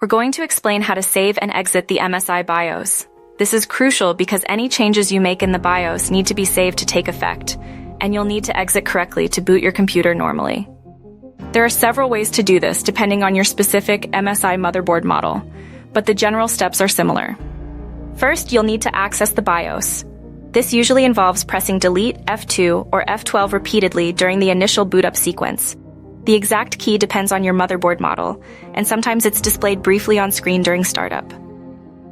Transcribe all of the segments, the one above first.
We're going to explain how to save and exit the MSI BIOS. This is crucial because any changes you make in the BIOS need to be saved to take effect, and you'll need to exit correctly to boot your computer normally. There are several ways to do this depending on your specific MSI motherboard model, but the general steps are similar. First, you'll need to access the BIOS. This usually involves pressing Delete, F2, or F12 repeatedly during the initial boot up sequence. The exact key depends on your motherboard model, and sometimes it's displayed briefly on screen during startup.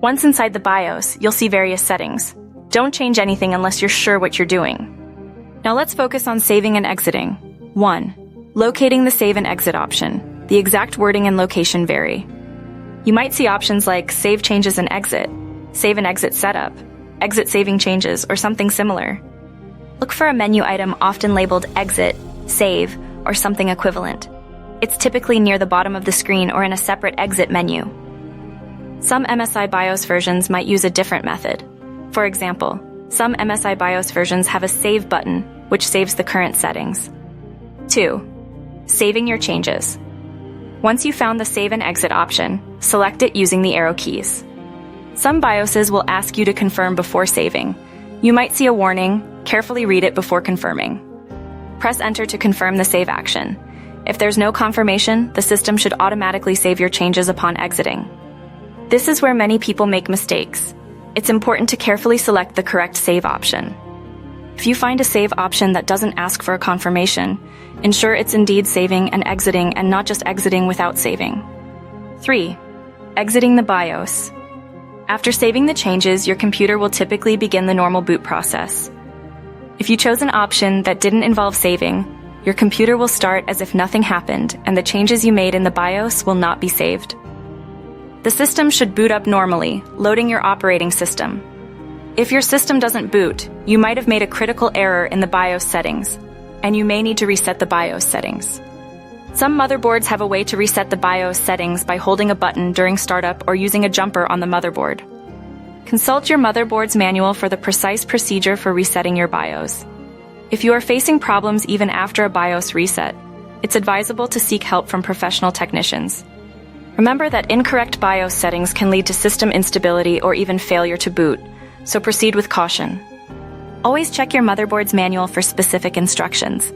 Once inside the BIOS, you'll see various settings. Don't change anything unless you're sure what you're doing. Now let's focus on saving and exiting. 1. Locating the save and exit option. The exact wording and location vary. You might see options like Save Changes and Exit, Save and Exit Setup, Exit Saving Changes, or something similar. Look for a menu item often labeled Exit, Save, or something equivalent. It's typically near the bottom of the screen or in a separate exit menu. Some MSI BIOS versions might use a different method. For example, some MSI BIOS versions have a Save button, which saves the current settings. 2. Saving your changes. Once you've found the Save and Exit option, select it using the arrow keys. Some BIOSes will ask you to confirm before saving. You might see a warning. Carefully read it before confirming. Press Enter to confirm the save action. If there's no confirmation, the system should automatically save your changes upon exiting. This is where many people make mistakes. It's important to carefully select the correct save option. If you find a save option that doesn't ask for a confirmation, ensure it's indeed saving and not just exiting without saving. 3. Exiting the BIOS. After saving the changes, your computer will typically begin the normal boot process. If you chose an option that didn't involve saving, your computer will start as if nothing happened and the changes you made in the BIOS will not be saved. The system should boot up normally, loading your operating system. If your system doesn't boot, you might have made a critical error in the BIOS settings, and you may need to reset the BIOS settings. Some motherboards have a way to reset the BIOS settings by holding a button during startup or using a jumper on the motherboard. Consult your motherboard's manual for the precise procedure for resetting your BIOS. If you are facing problems even after a BIOS reset, it's advisable to seek help from professional technicians. Remember that incorrect BIOS settings can lead to system instability or even failure to boot, so proceed with caution. Always check your motherboard's manual for specific instructions.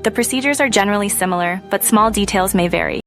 The procedures are generally similar, but small details may vary.